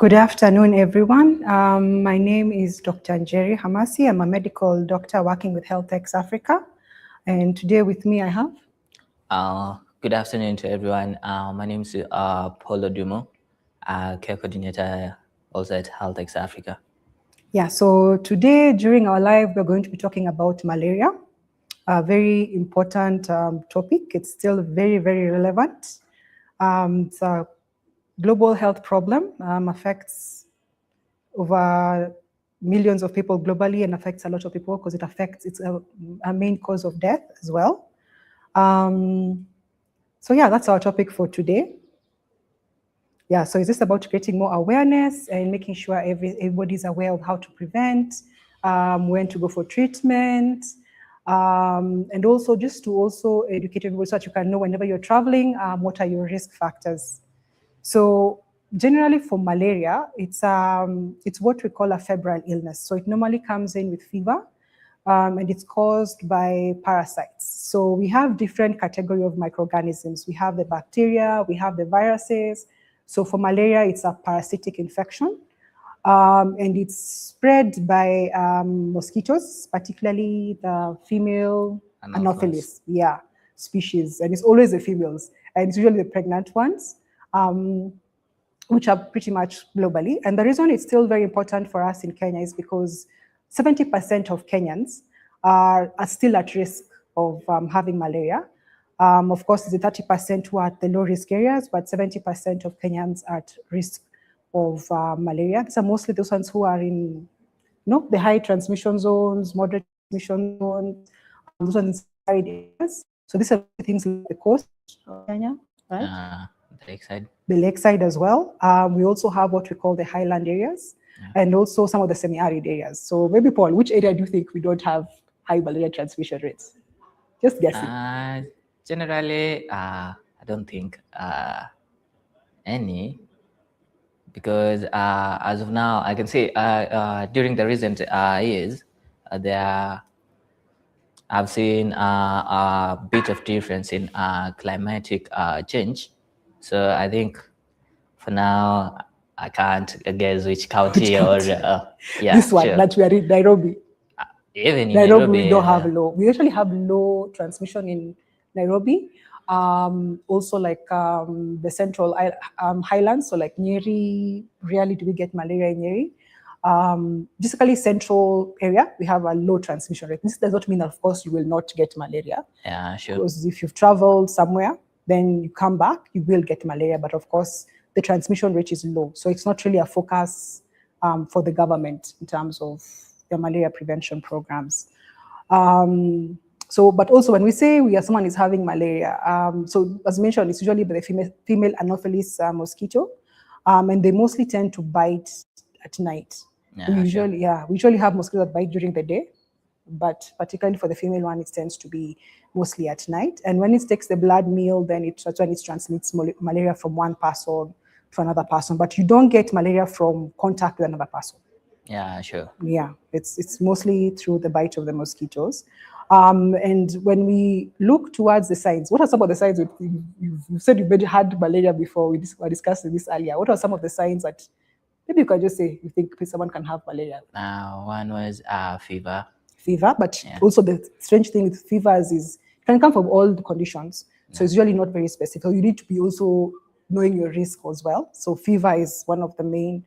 Good afternoon, everyone. My name is Dr. Njeri Hamasi. I'm a medical doctor working with HealthX Africa. And today with me I have... Good afternoon to everyone. My name is Paulo Dumo, care coordinator also at HealthX Africa. Yeah, so today during our live, we're going to be talking about malaria, a very important topic. It's still very, very relevant. It's a global health problem, affects over millions of people globally and affects a lot of people because it's a main cause of death as well. So yeah, that's our topic for today. Yeah, so it's just about creating more awareness and making sure everybody's aware of how to prevent, when to go for treatment, and also just to also educate everybody so that you can know whenever you're traveling, what are your risk factors. So generally for malaria, it's what we call a febrile illness. So it normally comes in with fever, and it's caused by parasites. So we have different category of microorganisms. We have the bacteria, we have the viruses. So for malaria, it's a parasitic infection, and it's spread by mosquitoes, particularly the female Anopheles, species, and it's always the females, and it's usually the pregnant ones, which are pretty much globally. And the reason it's still very important for us in Kenya is because 70% of Kenyans are still at risk of having malaria. Of course, the 30% who are at the low risk areas, but 70% of Kenyans are at risk of malaria. These are mostly those ones who are in the high transmission zones, moderate transmission zones, those ones in areas. So these are things like the coast of Kenya, right? The lakeside. The lakeside as well. We also have what we call the highland areas, and also some of the semi-arid areas. So maybe, Paul, which area do you think we don't have high malaria transmission rates? Just guessing. Generally, I don't think any, because as of now, I can say during the recent years, I've seen a bit of difference in climatic change. So I think for now, I can't guess which county or this one, sure. That we are in Nairobi. Even in Nairobi, we don't have low. We actually have low transmission in Nairobi. Also like the central highlands, so like Nyeri, rarely do we get malaria in Nyeri. Basically central area, we have a low transmission rate. This does not mean that, of course, you will not get malaria. Yeah, sure. Because if you've traveled somewhere, then you come back, you will get malaria. But of course, the transmission rate is low. So it's not really a focus for the government in terms of the malaria prevention programs. But also when we say someone is having malaria, so as mentioned, it's usually by the female Anopheles mosquito, and they mostly tend to bite at night. Yeah, we usually have mosquitoes that bite during the day, but particularly for the female one, it tends to be mostly at night. And when it takes the blood meal, then that's when it transmits malaria from one person to another person. But you don't get malaria from contact with another person. Yeah, sure. Yeah, it's mostly through the bite of the mosquitoes. And when we look towards the signs, what are some of the signs? You said you've already had malaria before. We were discussing this earlier. What are some of the signs that maybe you can just say you think someone can have malaria? One was fever. Fever, but also the strange thing with fevers is it can come from all the conditions. So it's usually not very specific. You need to be also knowing your risk as well. So fever is one of the main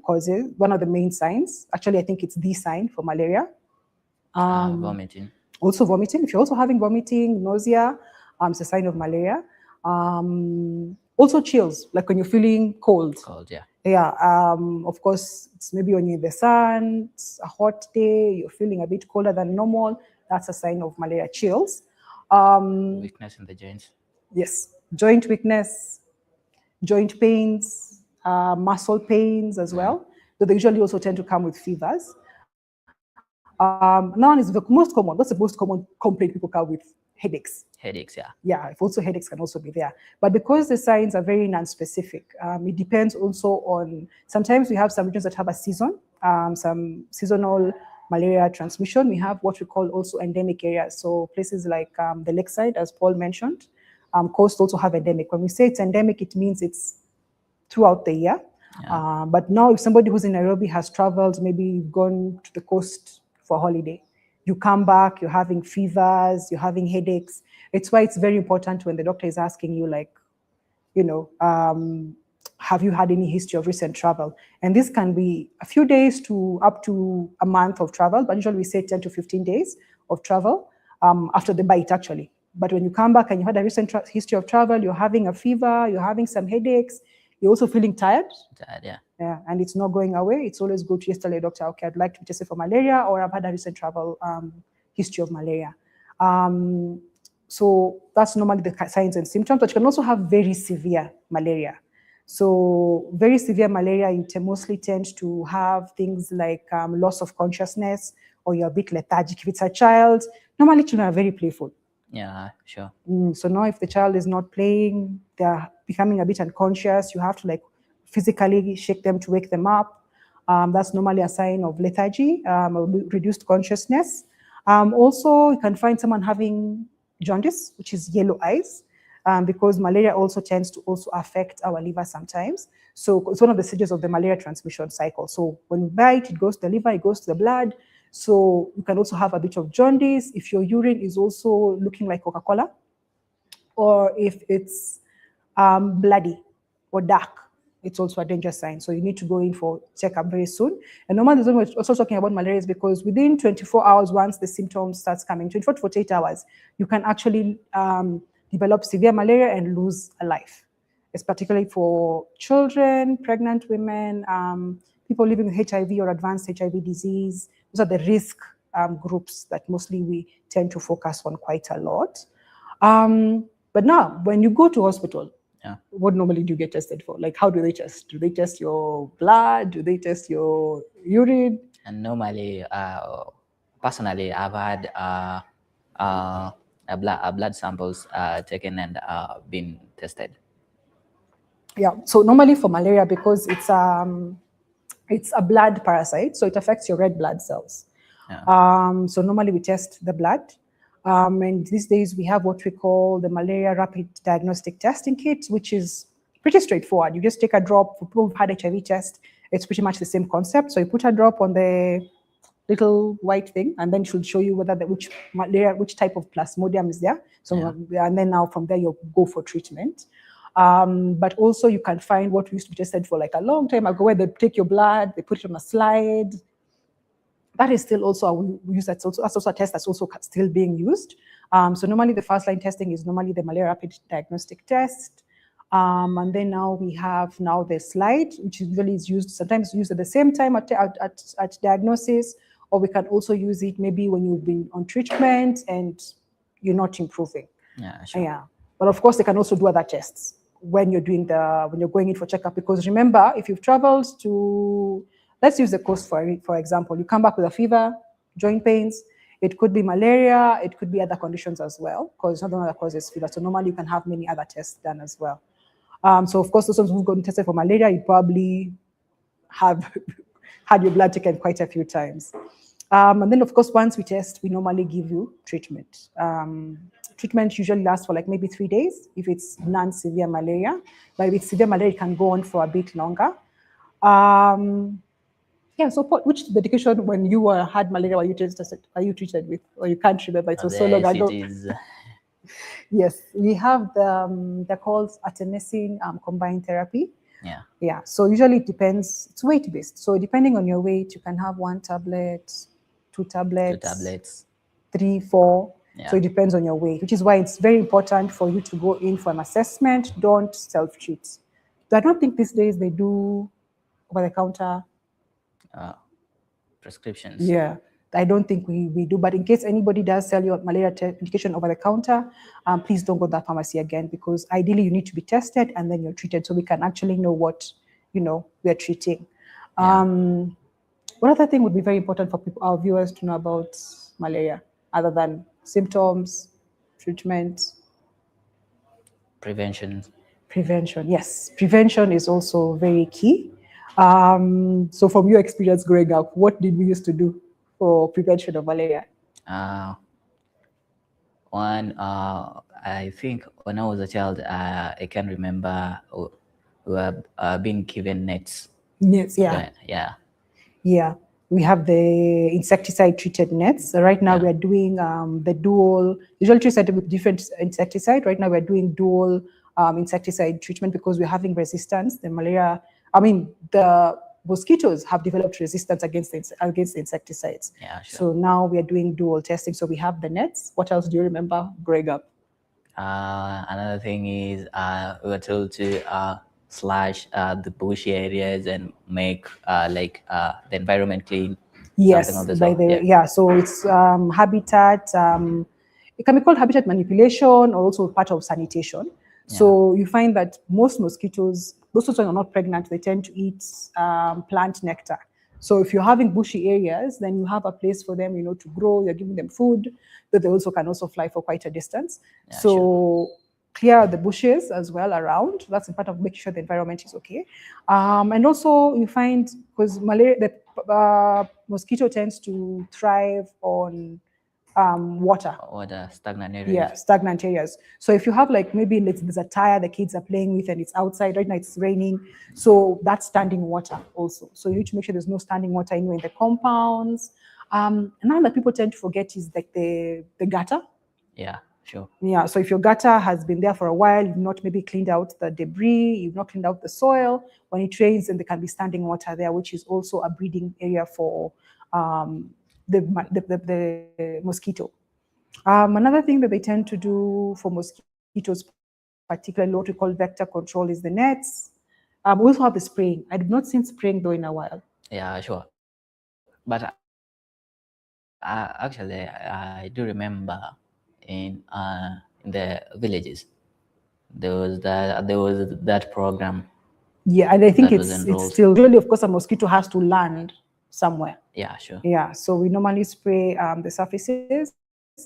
causes, one of the main signs. Actually, I think it's the sign for malaria. Vomiting. Also vomiting. If you're also having vomiting, nausea, it's a sign of malaria. Also chills, like when you're feeling cold. Cold, yeah. Yeah, of course, it's maybe when you're in the sun, it's a hot day, you're feeling a bit colder than normal. That's a sign of malaria. Chills. Weakness in the joints. Yes, joint weakness, joint pains, muscle pains as well. So they usually also tend to come with fevers. Now one is the most common. What's the most common complaint people come with? Headaches. Headaches, yeah. Yeah, also headaches can also be there. But because the signs are very non-specific, it depends also on, sometimes we have some regions that have a season, some seasonal malaria transmission. We have what we call also endemic areas. So places like the lakeside, as Paul mentioned, coast also have endemic. When we say it's endemic, it means it's throughout the year. But now if somebody who's in Nairobi has traveled, maybe gone to the coast for holiday, you come back, you're having fevers, you're having headaches. It's why it's very important when the doctor is asking you, like, you know, have you had any history of recent travel? And this can be a few days to up to a month of travel, but usually we say 10 to 15 days of travel after the bite, actually. But when you come back and you had a recent history of travel, you're having a fever, you're having some headaches, you're also feeling tired. Yeah, and it's not going away. It's always good to just tell your doctor, okay, I'd like to be tested for malaria, or I've had a recent travel history of malaria. So that's normally the signs and symptoms, but you can also have very severe malaria. So very severe malaria mostly tends to have things like loss of consciousness, or you're a bit lethargic. If it's a child, normally children are very playful. Yeah, sure. So now if the child is not playing, they're becoming a bit unconscious, you have to like physically shake them to wake them up. That's normally a sign of lethargy, or reduced consciousness. Also, you can find someone having jaundice, which is yellow eyes, because malaria also tends to also affect our liver sometimes. So it's one of the stages of the malaria transmission cycle. So when you bite, it goes to the liver, it goes to the blood. So you can also have a bit of jaundice if your urine is also looking like Coca-Cola, or if it's bloody or dark. It's also a danger sign. So you need to go in for checkup very soon. And normally the reason we're also talking about malaria is because within 24 hours, once the symptoms starts coming, 24 to 48 hours, you can actually develop severe malaria and lose a life. It's particularly for children, pregnant women, people living with HIV or advanced HIV disease. Those are the risk groups that mostly we tend to focus on quite a lot. But now, when you go to hospital, what normally do you get tested for? Like, how do they test? Do they test your blood? Do they test your urine? And normally, personally, I've had blood samples taken and been tested. Yeah. So normally for malaria, because it's a blood parasite, so it affects your red blood cells. So normally we test the blood. And these days we have what we call the malaria rapid diagnostic testing kit, which is pretty straightforward. You just take a drop. For people who've had HIV test, it's pretty much the same concept. So you put a drop on the little white thing, and then it should show you whether which type of plasmodium is there. So and then now from there you'll go for treatment. But also you can find what used to be tested for like a long time ago, where they take your blood, they put it on a slide. That is still also that's also a test that's also still being used. So normally the first line testing is normally the malaria rapid diagnostic test. And then now we have the slide, which usually is used, sometimes used at the same time at diagnosis, or we can also use it maybe when you've been on treatment and you're not improving. Yeah, sure. Yeah. But of course, they can also do other tests when you're going in for checkup, because remember, if you've traveled to, let's use the coast for example, you come back with a fever, joint pains, it could be malaria, it could be other conditions as well, because not the one that causes fever. So normally you can have many other tests done as well. So of course, those who've gotten tested for malaria, you probably have had your blood taken quite a few times. And then of course, once we test, we normally give you treatment. Treatment usually lasts for like maybe 3 days if it's non-severe malaria, but if it's severe malaria, it can go on for a bit longer. Yeah, so which medication when you had malaria were you treated with, or you can't remember? It was so long ago. Yes, we have they're called artemisinin combined therapy. Yeah. So usually it depends. It's weight based. So depending on your weight, you can have 1 tablet, 2 tablets, 3, 4. So it depends on your weight, which is why it's very important for you to go in for an assessment. Don't self-treat. I don't think these days they do over-the-counter prescriptions. Yeah, I don't think we do. But in case anybody does sell you a malaria medication over-the-counter, please don't go to that pharmacy again, because ideally you need to be tested and then you're treated, so we can actually know what we're treating. What other thing would be very important for our viewers to know about malaria, other than symptoms, treatment? Prevention. Yes, prevention is also very key. So from your experience growing up, what did we used to do for prevention of malaria? I think when I was a child, I can remember we were being given nets Yes, yeah. Yeah. Yeah, we have the insecticide treated nets. So right now Yeah. we are doing the dual, usually treated with different insecticide. Right now we're doing dual insecticide treatment because we're having resistance. The malaria, I mean, the mosquitoes have developed resistance against the insecticides. Yeah, sure. So now we are doing dual testing. So we have the nets. What else do you remember growing up? Another thing is we were told to slash the bushy areas and make the environment clean, something Yes, of the by sort. the Yeah. yeah. So it's habitat. It can be called habitat manipulation or also part of sanitation. Yeah. So you find that most mosquitoes, those who are not pregnant, they tend to eat plant nectar. So if you're having bushy areas, then you have a place for them, to grow. You're giving them food, but they also can also fly for quite a distance. Yeah, sure. So clear the bushes as well around. That's a part of making sure the environment is okay. And also you find because malaria, the mosquito tends to thrive on water. Or the stagnant Yeah, areas. stagnant areas. So if you have like maybe there's a tire the kids are playing with and it's outside, right now it's raining. So that's standing water also. So you need to make sure there's no standing water anywhere in the compounds. Another that people tend to forget is like the gutter. Yeah, sure. Yeah, so if your gutter has been there for a while, you've not maybe cleaned out the debris, you've not cleaned out the soil, when it rains, then there can be standing water there, which is also a breeding area for the mosquito. Another thing that they tend to do for mosquitoes, particularly what we call vector control, is the nets. We also have the spraying. I have not seen spraying though in a while. Yeah, sure. But actually, I do remember in the villages there was that program Yeah, and I think that was it's enrolled. still really, of course, a mosquito has to land somewhere. Yeah, sure. Yeah, so we normally spray the surfaces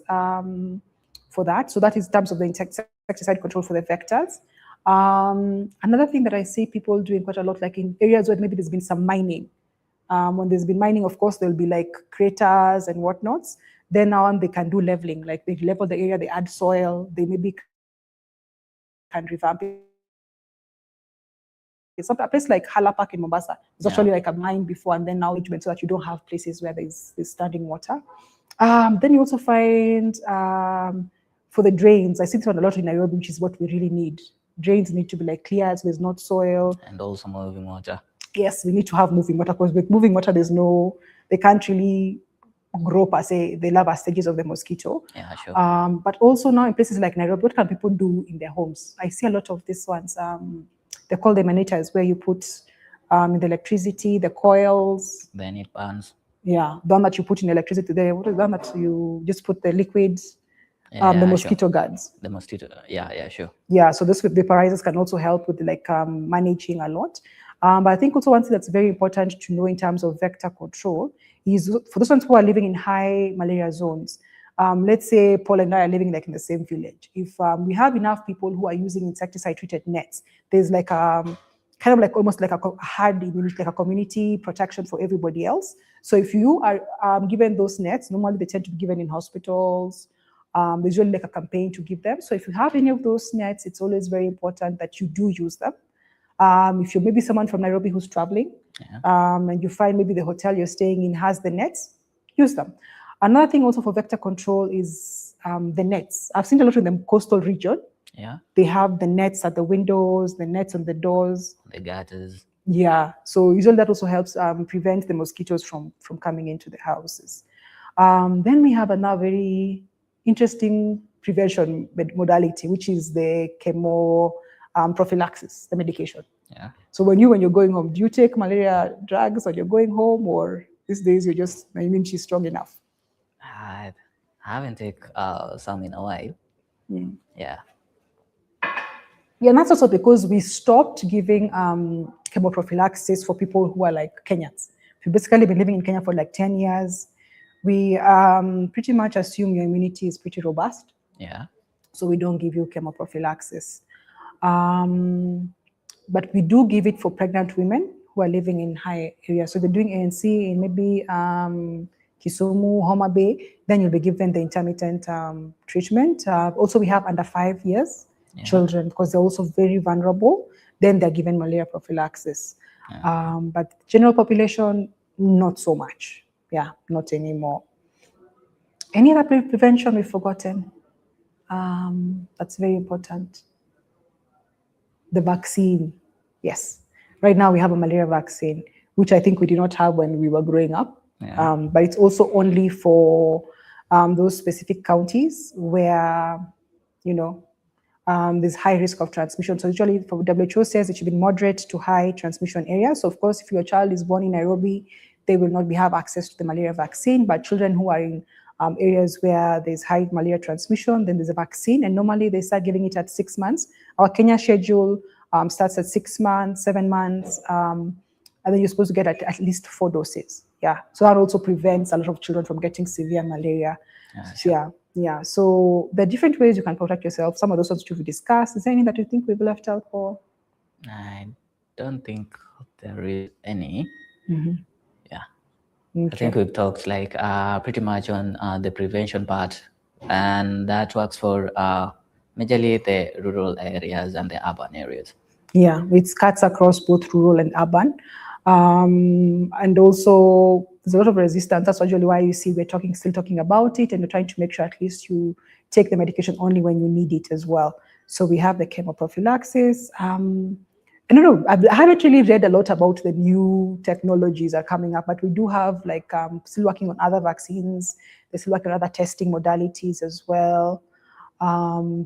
for that. So that is in terms of the insecticide control for the vectors. Another thing that I see people doing quite a lot, like in areas where maybe there's been some mining. When there's been mining, of course, there'll be like craters and whatnots. Then now on they can do leveling, like they level the area, they add soil, they maybe can revamp it. Some a place like Halapak in Mombasa is actually like a mine before, and Yeah. then now management so that you don't have places where there's standing water. Then you also find for the drains. I see this one a lot in Nairobi, which is what we really need. Drains need to be like clear, so there's not soil. And also moving water. Yes, we need to have moving water because with moving water, they can't really grow per se the larva stages of the mosquito. Yeah, sure. But also now in places like Nairobi, what can people do in their homes? I see a lot of these ones. They call them emanators, where you put the electricity, the coils. Then it burns. Yeah, the one that you put in electricity there. What is the one that you just put the liquids? Yeah, The yeah, mosquito sure. guards. The mosquito. Yeah, sure. Yeah, so this vaporizers can also help with like managing a lot. But I think also one thing that's very important to know in terms of vector control is for those ones who are living in high malaria zones. Let's say Paul and I are living like in the same village. If we have enough people who are using insecticide treated nets, there's like kind of like almost like a hard immunity, like a community protection for everybody else. So if you are given those nets, normally they tend to be given in hospitals. There's usually like a campaign to give them. So if you have any of those nets, it's always very important that you do use them. If you're maybe someone from Nairobi who's traveling, and you find maybe the hotel you're staying in has the nets, use them. Another thing also for vector control is the nets. I've seen a lot in the coastal region. Yeah. They have the nets at the windows, the nets on the doors. The gutters. Yeah, so usually that also helps prevent the mosquitoes from coming into the houses. Then we have another very interesting prevention modality, which is the chemo prophylaxis, the medication. Yeah. So when you're going home, do you take malaria drugs when you're going home, or these days you're just my immunity is strong enough? I haven't taken some in a while. Yeah. Yeah, and that's also because we stopped giving chemoprophylaxis for people who are like Kenyans. We've basically been living in Kenya for like 10 years. We pretty much assume your immunity is pretty robust. Yeah. So we don't give you chemoprophylaxis. But we do give it for pregnant women who are living in high areas. So they're doing ANC in maybe Kisumu, Homa Bay, then you'll be given the intermittent treatment. Also, we have under 5 years children because they're also very vulnerable. Then they're given malaria prophylaxis. But general population, not so much. Yeah, not anymore. Any other prevention we've forgotten? That's very important. The vaccine. Yes. Right now we have a malaria vaccine, which I think we did not have when we were growing up. Yeah. But it's also only for those specific counties where, you know, there's high risk of transmission. So usually for WHO says it should be moderate to high transmission areas. So of course, if your child is born in Nairobi, they will not have access to the malaria vaccine, but children who are in areas where there's high malaria transmission, then there's a vaccine, and normally they start giving it at 6 months. Our Kenya schedule starts at 6 months, 7 months, and then you're supposed to get at least 4 doses. Yeah, so that also prevents a lot of children from getting severe malaria. Sure. Yeah. So there are different ways you can protect yourself. Some of those ones we've discussed. Is there anything that you think we've left out for? I don't think there is any. Yeah. Okay. I think we've talked like pretty much on the prevention part, and that works for majorly the rural areas and the urban areas. Yeah, it cuts across both rural and urban. And also there's a lot of resistance. That's usually why you see we're still talking about it, and we're trying to make sure at least you take the medication only when you need it as well. So we have the chemoprophylaxis. I don't know, I haven't really read a lot about the new technologies that are coming up, but we do have like still working on other vaccines. They're still working on other testing modalities as well.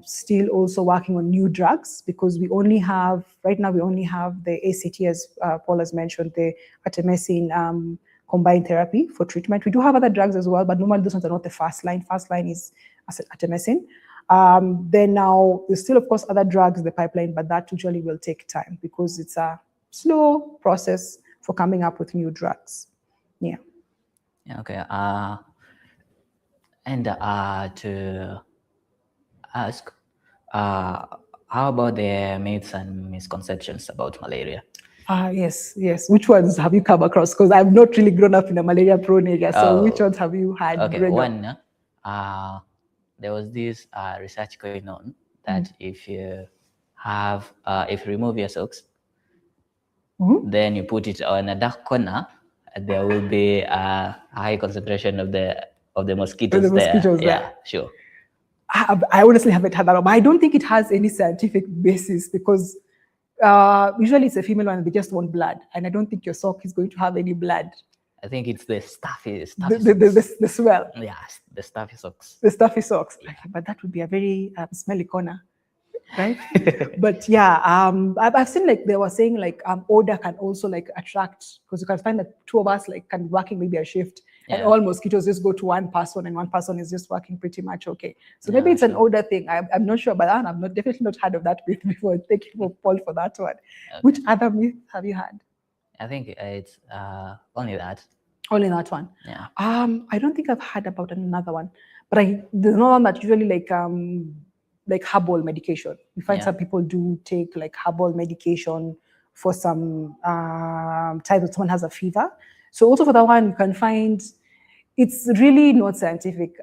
Still also working on new drugs, because right now we only have the ACT, as Paul has mentioned, the artemisinin combined therapy for treatment. We do have other drugs as well, but normally those ones are not the first line. First line is artemisinin. Then now there's still, of course, other drugs in the pipeline, but that usually will take time because it's a slow process for coming up with new drugs. Yeah. Okay. And to ask, how about the myths and misconceptions about malaria? Yes. Which ones have you come across? Because I've not really grown up in a malaria-prone area. So which ones have you had? Okay, one, there was this research going on that if you remove your socks, then you put it on a dark corner, there will be a high concentration of the mosquitoes there. Yeah, sure. I honestly haven't had that, but I don't think it has any scientific basis, because usually it's a female one, they just want blood, and I don't think your sock is going to have any blood. I think it's the stuffy the smell. Yeah, the stuffy socks. The stuffy socks. Yeah. But that would be a very smelly corner, right? But yeah, I've seen like they were saying like odor can also like attract, because you can find that two of us like can be working maybe a shift, and all mosquitoes just go to one person, and one person is just working pretty much okay. So maybe it's an odor thing. I'm not sure about that. I've definitely not heard of that myth before. Thank you for Paul for that one. Okay. Which other myth have you had? I think it's only that. Only that one. Yeah. I don't think I've heard about another one, but there's no one that usually like herbal medication. You find some people do take like herbal medication for some time that someone has a fever. So also for that one, you can find it's really not scientific,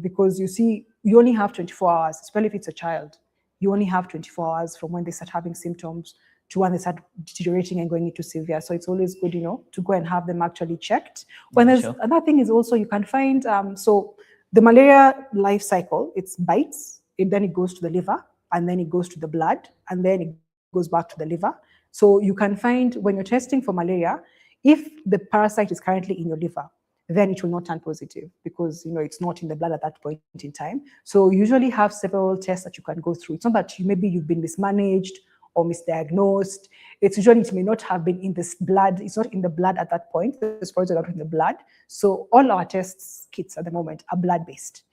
because you see, you only have 24 hours, especially if it's a child. You only have 24 hours from when they start having symptoms to when they start deteriorating and going into severe. So it's always good, to go and have them actually checked. When there's another thing is also you can find, so the malaria life cycle, it's bites, then it goes to the liver, and then it goes to the blood, and then it goes back to the liver. So you can find when you're testing for malaria, if the parasite is currently in your liver, then it will not turn positive, because it's not in the blood at that point in time. So you usually have several tests that you can go through. It's not that maybe you've been mismanaged or misdiagnosed. It's usually, it may not have been in this blood. It's not in the blood at that point. The spores are not in the blood. So all our tests kits at the moment are blood-based.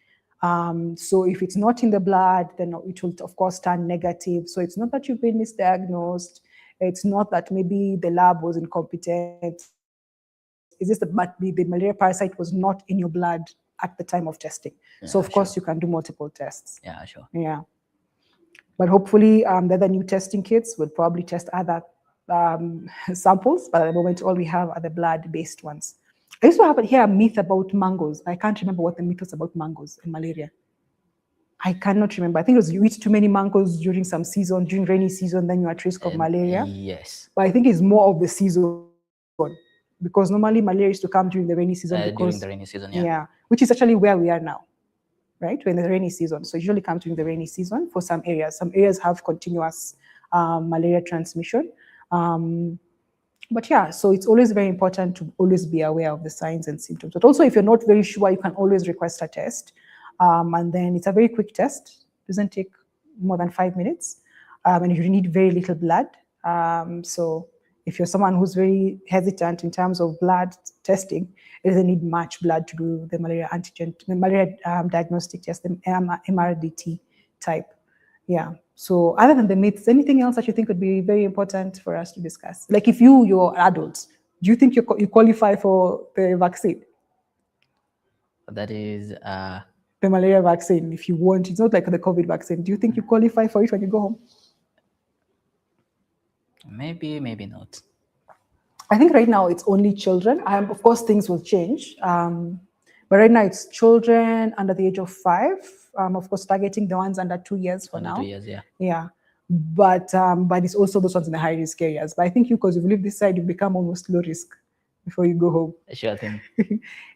So if it's not in the blood, then it will of course turn negative. So it's not that you've been misdiagnosed. It's not that maybe the lab was incompetent. It's just that the malaria parasite was not in your blood at the time of testing. So of course you can do multiple tests. Yeah, sure. Yeah. But hopefully the other new testing kits will probably test other samples, but at the moment all we have are the blood-based ones. I used to hear a myth about mangoes. I can't remember what the myth was about mangoes and malaria. I cannot remember. I think it was you eat too many mangoes during some season, during rainy season, then you're at risk of malaria. Yes. But I think it's more of the season, because normally malaria used to come during the rainy season because, During the rainy season, yeah. which is actually where we are now, right? We're in the rainy season. So it usually comes during the rainy season for some areas. Some areas have continuous malaria transmission. But yeah, so it's always very important to always be aware of the signs and symptoms. But also, if you're not very sure, you can always request a test. And then it's a very quick test, doesn't take more than 5 minutes. And you need very little blood. So if you're someone who's very hesitant in terms of blood testing, it doesn't need much blood to do the malaria antigen, the malaria diagnostic test, the MRDT type. Yeah. So other than the myths, anything else that you think would be very important for us to discuss? Like if you're adults, do you think you qualify for the vaccine? That is The malaria vaccine, if you want. It's not like the COVID vaccine. Do you think you qualify for it when you go home? maybe, maybe not. I think right now it's only children. Of course, things will change. But right now it's children under the age of 5. Of course, targeting the ones under 2 years for Under now. 2 years, yeah. Yeah. But it's also those ones in the high risk areas. But I think you, because you've lived this side, you become almost low risk before you go home. Sure thing.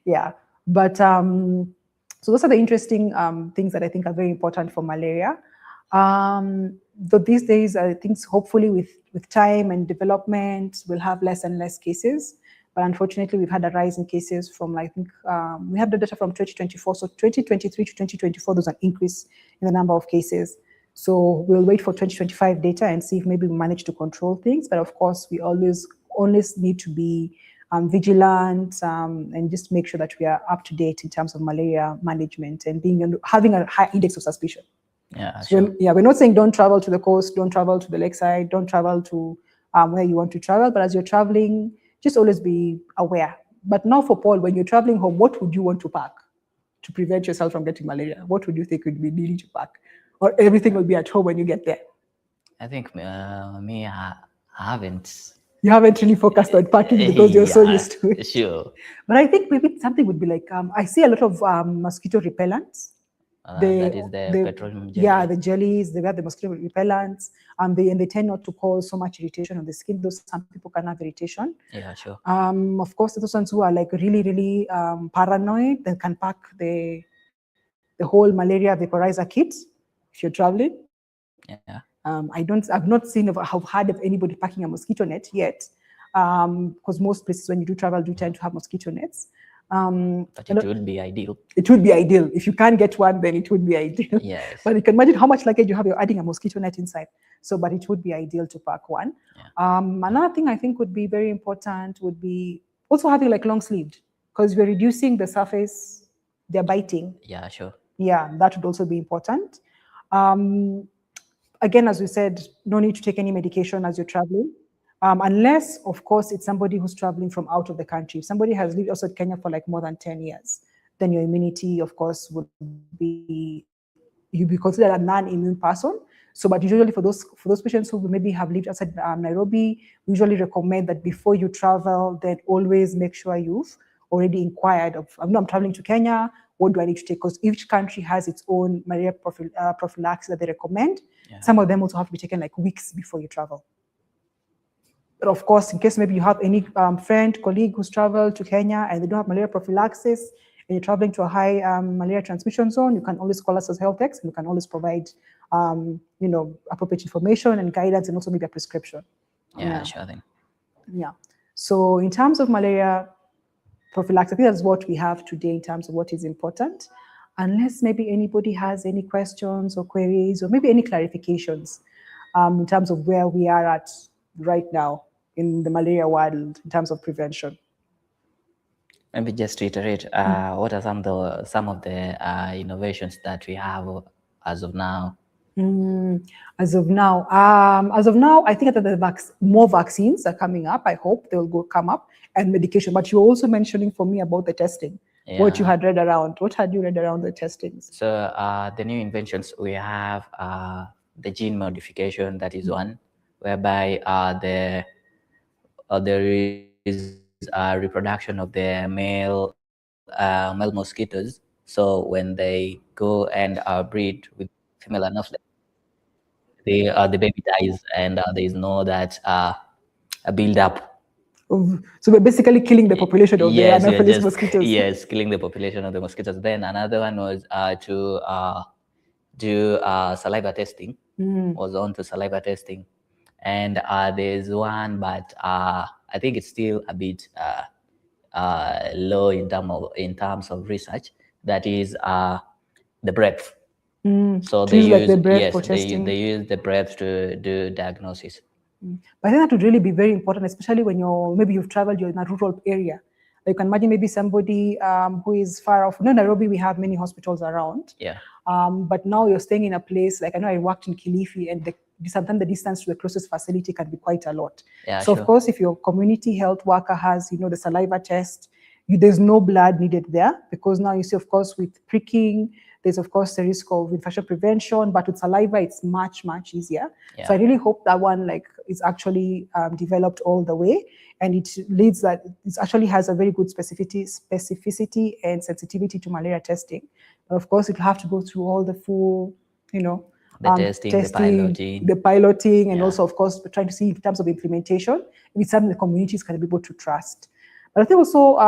Yeah. But so those are the interesting things that I think are very important for malaria. But these days, I think hopefully with time and development, we'll have less and less cases. But unfortunately, we've had a rise in cases from, I think, we have the data from 2024. So 2023 to 2024, there's an increase in the number of cases. So we'll wait for 2025 data and see if maybe we manage to control things. But of course, we always need to be vigilant and just make sure that we are up to date in terms of malaria management and having a high index of suspicion. Yeah, So sure. we're not saying don't travel to the coast, don't travel to the lakeside, don't travel to where you want to travel. But as you're traveling, just always be aware. But now for Paul, when you're traveling home, what would you want to pack to prevent yourself from getting malaria? What would you think would be needing to pack? Or everything will be at home when you get there? I think me, I haven't. You haven't really focused on packing because you're so Yeah, used to it. sure. But I think maybe something would be like, I see a lot of mosquito repellents. That is the petroleum jelly. Yeah, the jellies, they got the mosquito repellents, and they tend not to cause so much irritation on the skin, though some people can have irritation. Yeah, sure. Of course, those ones who are like really, really paranoid, they can pack the whole malaria vaporizer kit if you're traveling. Yeah. I've not seen, have heard of anybody packing a mosquito net yet, because most places when you do travel do tend to have mosquito nets. But it would be ideal. It would be ideal. If you can't get one, then it would be ideal. Yes. But you can imagine how much luggage you have, you're adding a mosquito net inside. So, but it would be ideal to pack one. Yeah. Another thing I think would be very important would be also having like long sleeved, because we're reducing the surface, they're biting. Yeah, sure. Yeah, that would also be important. Again, as we said, no need to take any medication as you're traveling. Unless, of course, it's somebody who's traveling from out of the country. If somebody has lived outside Kenya for like more than 10 years, then your immunity, of course, would be, you'd be considered a non-immune person. So, but usually for those patients who maybe have lived outside Nairobi, we usually recommend that before you travel, then always make sure you've already inquired of, I'm traveling to Kenya, what do I need to take? Because each country has its own malaria prophylaxis that they recommend. Yeah. Some of them also have to be taken like weeks before you travel. But of course, in case maybe you have any friend, colleague who's traveled to Kenya and they don't have malaria prophylaxis, and you're traveling to a high malaria transmission zone, you can always call us as health techs, and we can always provide, appropriate information and guidance, and also maybe a prescription. Yeah, sure thing. Yeah. So in terms of malaria prophylaxis, I think that's what we have today in terms of what is important. Unless maybe anybody has any questions or queries, or maybe any clarifications in terms of where we are at right now in the malaria world in terms of prevention. Maybe just to iterate, what are some of the innovations that we have as of now? As of now, I think that more vaccines are coming up. I hope they'll come up, and medication. But you're also mentioning for me about the testing. Yeah. What you had read around. What had you read around the testings? So the new inventions, we have the gene modification, that is one, whereby there is reproduction of the male mosquitoes. So when they go and breed with female anopheles, the baby dies, and there is no that a build up. So we're basically killing the population of the Yes, we are Anopheles just mosquitoes. yes, killing the population of the mosquitoes. Then another one was to do saliva testing. Was on to saliva testing, and there's one, but I think it's still a bit low in terms of research. That is the breath. So To they use like use the breath yes, for testing. they use the breath to do diagnosis. But I think that would really be very important, especially when maybe you've traveled, you're in a rural area. You can imagine maybe somebody who is far off. No, Nairobi, we have many hospitals around. Yeah. But now you're staying in a place, like I know I worked in Kilifi, and sometimes the distance to the closest facility can be quite a lot. Yeah, so sure. Of course, if your community health worker has, the saliva test, there's no blood needed there, because now you see, of course, with pricking, there's of course the risk of infection prevention, but with saliva, it's much, much easier. Yeah. So I really hope that one is actually developed all the way, and it leads that it actually has a very good specificity and sensitivity to malaria testing. But of course, it'll have to go through all the full, the testing, the piloting, and yeah. also, of course, we're trying to see in terms of implementation, if it's something the communities can be able to trust. But I think also,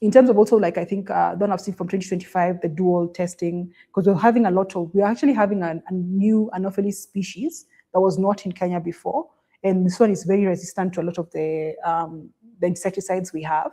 in terms of also, I think, don't have seen from 2025, the dual testing, because we're actually having a new Anopheles species that was not in Kenya before. And this one is very resistant to a lot of the insecticides we have.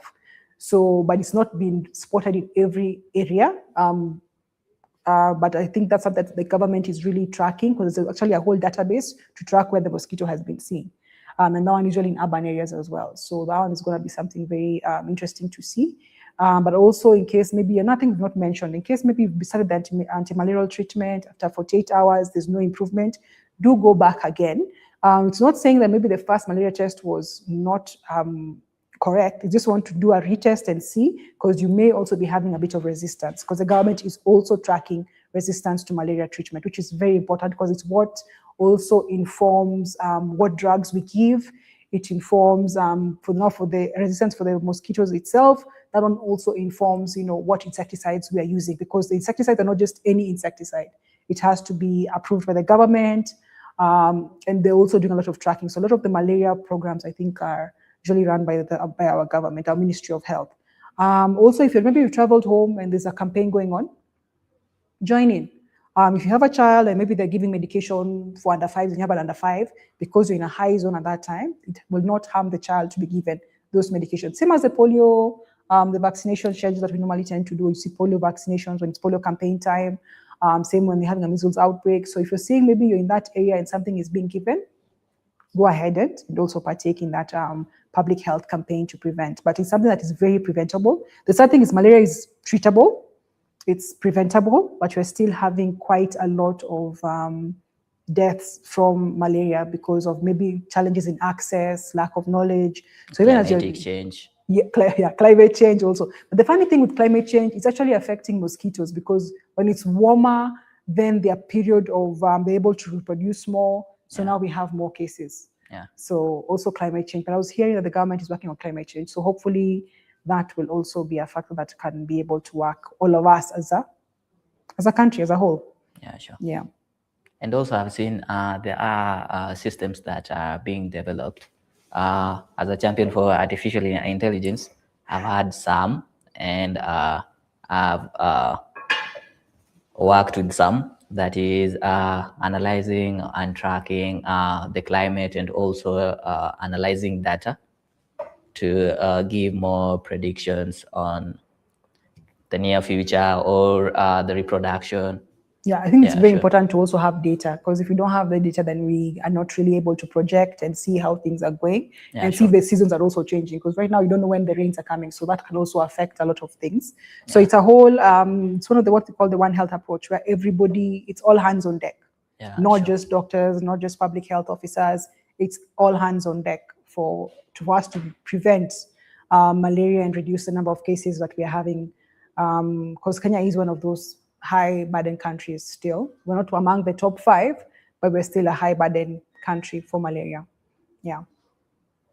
So, but it's not been spotted in every area. But I think that's something that the government is really tracking, because there's actually a whole database to track where the mosquito has been seen. And that one usually in urban areas as well. So that one is going to be something very interesting to see. But also, in case maybe nothing is not mentioned, in case maybe you've started the anti-malarial treatment, after 48 hours, there's no improvement, do go back again. It's not saying that maybe the first malaria test was not correct. You just want to do a retest and see, because you may also be having a bit of resistance, because the government is also tracking resistance to malaria treatment, which is very important, because it's what also informs what drugs we give. It informs for the resistance for the mosquitoes itself. That one also informs, what insecticides we are using, because the insecticides are not just any insecticide. It has to be approved by the government, and they're also doing a lot of tracking. So a lot of the malaria programs, I think, are usually run by our government, our Ministry of Health. Also, if you've traveled home and there's a campaign going on, join in. If you have a child and maybe they're giving medication for under 5s, and you have an under 5, because you're in a high zone at that time, it will not harm the child to be given those medications. Same as the polio, the vaccination schedules that we normally tend to do. You see polio vaccinations when it's polio campaign time. Same when you're having a measles outbreak. So if you're seeing maybe you're in that area and something is being given, go ahead and also partake in that public health campaign to prevent. But it's something that is very preventable. The sad thing is malaria is treatable, it's preventable, but we're still having quite a lot of deaths from malaria because of maybe challenges in access, lack of knowledge. So even as change. Yeah, climate change also. But the funny thing with climate change, it's actually affecting mosquitoes, because when it's warmer, then their period of they're able to reproduce more. So now we have more cases. Yeah. So also climate change. But I was hearing that the government is working on climate change. So hopefully that will also be a factor that can be able to work all of us as a country as a whole. Yeah, sure. Yeah. And also I've seen there are systems that are being developed. As a champion for artificial intelligence, I've had some, and I've worked with some, that is analyzing and tracking the climate, and also analyzing data to give more predictions on the near future or the reproduction. Yeah, I think it's very important to also have data, because if we don't have the data, then we are not really able to project and see how things are going, and see if the seasons are also changing, because right now you don't know when the rains are coming, so that can also affect a lot of things. So it's a whole, it's one of what we call the One Health approach, where it's all hands on deck, not just doctors, not just public health officers, it's all hands on deck for us to prevent malaria and reduce the number of cases that we are having, because Kenya is one of those high burden countries still. We're not among the top 5, but we're still a high burden country for malaria. Yeah.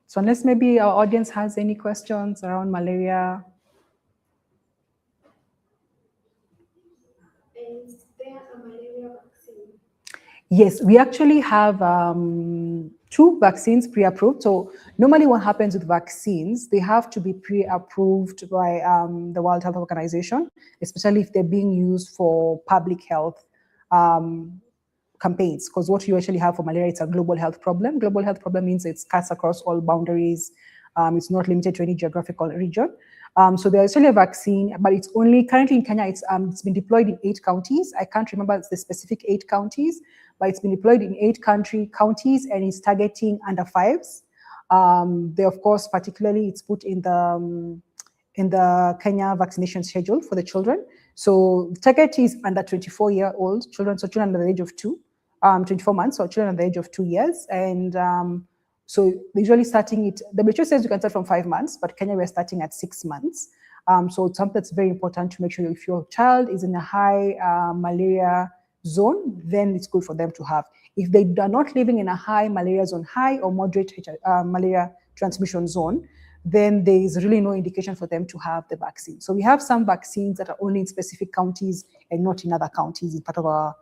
So unless maybe our audience has any questions around malaria. Yes, we actually have two vaccines pre-approved. So normally what happens with vaccines, they have to be pre-approved by the World Health Organization, especially if they're being used for public health campaigns. Because what you actually have for malaria, it's a global health problem. Global health problem means it cuts across all boundaries. It's not limited to any geographical region. So there's actually a vaccine, but it's only currently in Kenya. It's been deployed in 8 counties. I can't remember the specific 8 counties, but it's been deployed in 8 counties, and it's targeting under 5s. They, of course, particularly it's put in the Kenya vaccination schedule for the children. So the target is under 24-year-old children, so children under the age of 24 months, or children under the age of 2 years, and so usually starting it, the WHO says you can start from 5 months, but Kenya we're starting at 6 months. So it's something that's very important to make sure if your child is in a high malaria zone, then it's good for them to have. If they are not living in a high malaria zone, high or moderate malaria transmission zone, then there is really no indication for them to have the vaccine. So we have some vaccines that are only in specific counties and not in other counties. It's part of our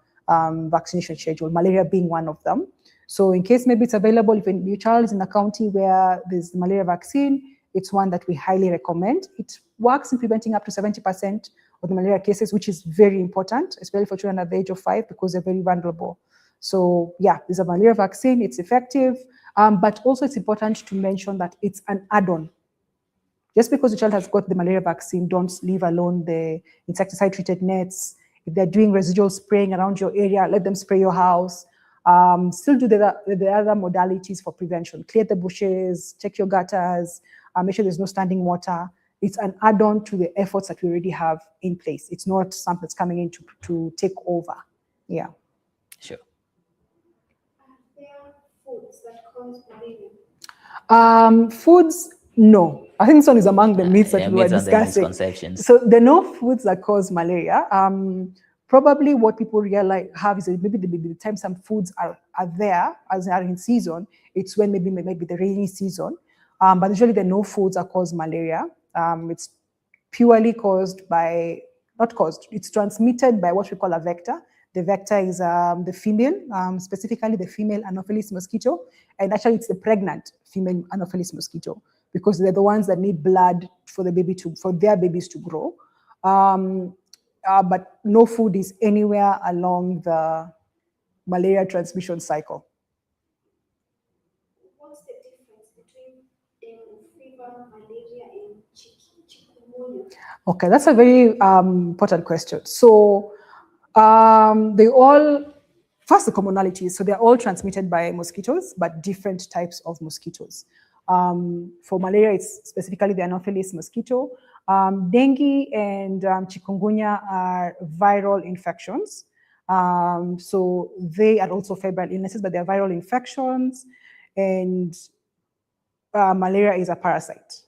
vaccination schedule, malaria being one of them. So in case maybe it's available, if your child is in a county where there's malaria vaccine, it's one that we highly recommend. It works in preventing up to 70% of the malaria cases, which is very important, especially for children at the age of 5, because they're very vulnerable. So yeah, there's a malaria vaccine, it's effective, but also it's important to mention that it's an add-on. Just because the child has got the malaria vaccine, don't leave alone the insecticide-treated nets. If they're doing residual spraying around your area, let them spray your house. Still do the other modalities for prevention. Clear the bushes, check your gutters, make sure there's no standing water. It's an add-on to the efforts that we already have in place. It's not something that's coming in to take over. Yeah. Sure. Are there foods that cause malaria? Foods, no. I think this one is among the myths that we were myths and the discussing. misconceptions. So there are no foods that cause malaria. Probably what people realize have is that maybe the time some foods are there, as they are in season, it's when maybe the rainy season. But usually there are no foods that cause malaria. It's purely caused by, not caused, it's transmitted by what we call a vector. The vector is the female, specifically the female Anopheles mosquito, and actually it's the pregnant female Anopheles mosquito, because they're the ones that need blood for their babies to grow. But no food is anywhere along the malaria transmission cycle. What's the difference between dengue fever, malaria, and chikungunya? Okay, that's a very important question. So they all, first the commonalities, so they're all transmitted by mosquitoes, but different types of mosquitoes. For malaria, it's specifically the Anopheles mosquito. Dengue and chikungunya are viral infections. So they are also febrile illnesses, but they're viral infections. And malaria is a parasite.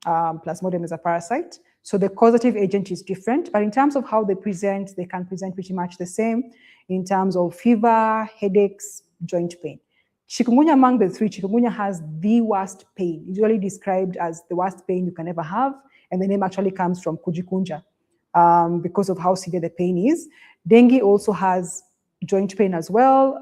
Plasmodium is a parasite. So the causative agent is different, but in terms of how they can present pretty much the same in terms of fever, headaches, joint pain. Chikungunya, among the three, chikungunya has the worst pain, usually described as the worst pain you can ever have, and the name actually comes from kujikunja because of how severe the pain is. Dengue also has joint pain as well,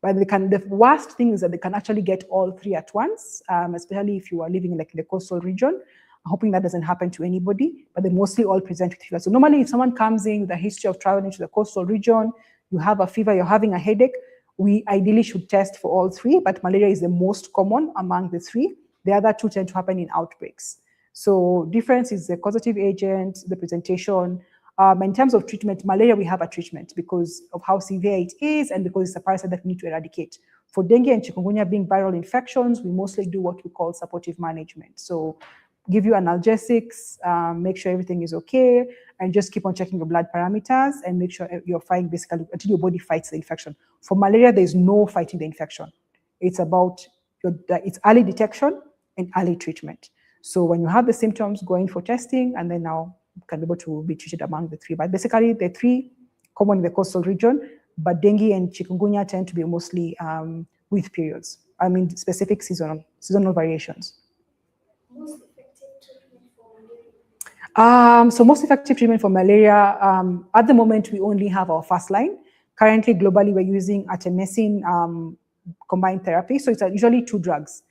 but the worst thing is that they can actually get all three at once, especially if you are living in the coastal region. I'm hoping that doesn't happen to anybody, but they mostly all present with fever. So normally if someone comes in with a history of traveling to the coastal region, you have a fever, you're having a headache, we ideally should test for all three, but malaria is the most common among the three. The other two tend to happen in outbreaks. So difference is the causative agent, the presentation. In terms of treatment, malaria, we have a treatment because of how severe it is and because it's a parasite that we need to eradicate. For dengue and chikungunya being viral infections, we mostly do what we call supportive management. So give you analgesics, make sure everything is okay, and just keep on checking your blood parameters and make sure you're fighting basically until your body fights the infection. For malaria, there's no fighting the infection. It's about it's early detection and early treatment. So when you have the symptoms, going for testing, and then now you can be able to be treated among the three. But basically, the three common in the coastal region, but dengue and chikungunya tend to be mostly with periods. I mean, specific seasonal variations. Most effective treatment for malaria? So most effective treatment for malaria, at the moment, we only have our first line. Currently, globally, we're using artemisinin combined therapy. So it's usually 2 drugs.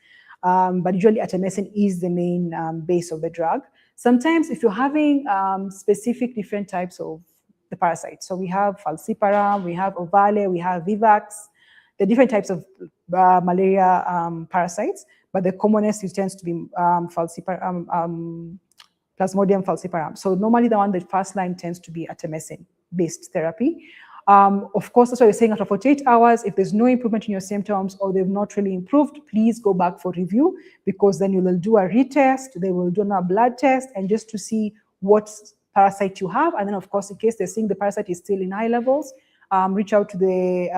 But usually artemisinin is the main base of the drug. Sometimes if you're having specific different types of the parasites, so we have falciparum, we have ovale, we have vivax, the different types of malaria parasites, but the commonest it tends to be Plasmodium falciparum. So normally the one that first line tends to be artemisinin-based therapy. Of course, that's why we're saying after 48 hours, if there's no improvement in your symptoms or they've not really improved, please go back for review, because then you will do a retest, they will do a blood test, and just to see what parasite you have. And then, of course, in case they're seeing the parasite is still in high levels, reach out to the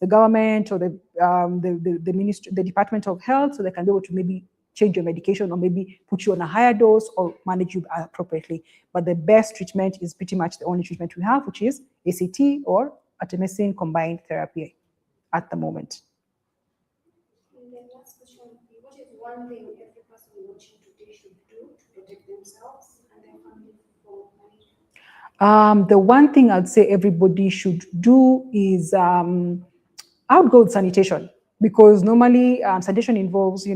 government or the ministry, the Department of Health, so they can be able to maybe change your medication or maybe put you on a higher dose or manage you appropriately. But the best treatment is pretty much the only treatment we have, which is ACT or artemisinin combined therapy at the moment. And then last question would be, what is one thing every person watching today should do to protect themselves and their family from malaria? The one thing I'd say everybody should do is I would go with sanitation, because normally sanitation involves,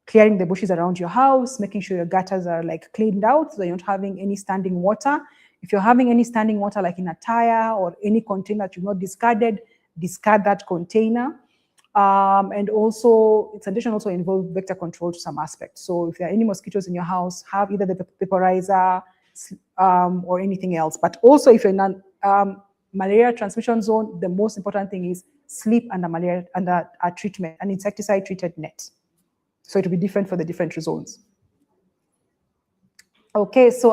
clearing the bushes around your house, making sure your gutters are like cleaned out so you're not having any standing water. If you're having any standing water like in a tire or any container that you've not discarded, discard that container. And also, sanitation also involves vector control to some aspect. So if there are any mosquitoes in your house, have either the vaporizer or anything else. But also if you're in a malaria transmission zone, the most important thing is sleep under a treatment, an insecticide treated net. So it will be different for the different zones. Okay, so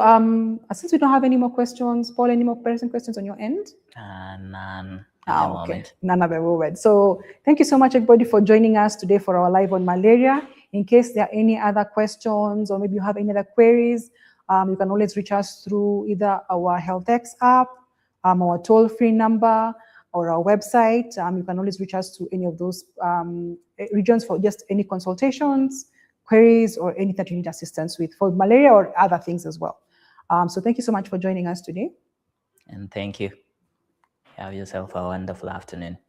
since we don't have any more questions, Paul, any more present questions on your end? None at the moment. None at the moment. So thank you so much, everybody, for joining us today for our live on malaria. In case there are any other questions or maybe you have any other queries, you can always reach us through either our HealthX app, our toll-free number, or our website. You can always reach us to any of those regions for just any consultations, queries, or anything that you need assistance with for malaria or other things as well. So thank you so much for joining us today. And thank you. Have yourself a wonderful afternoon.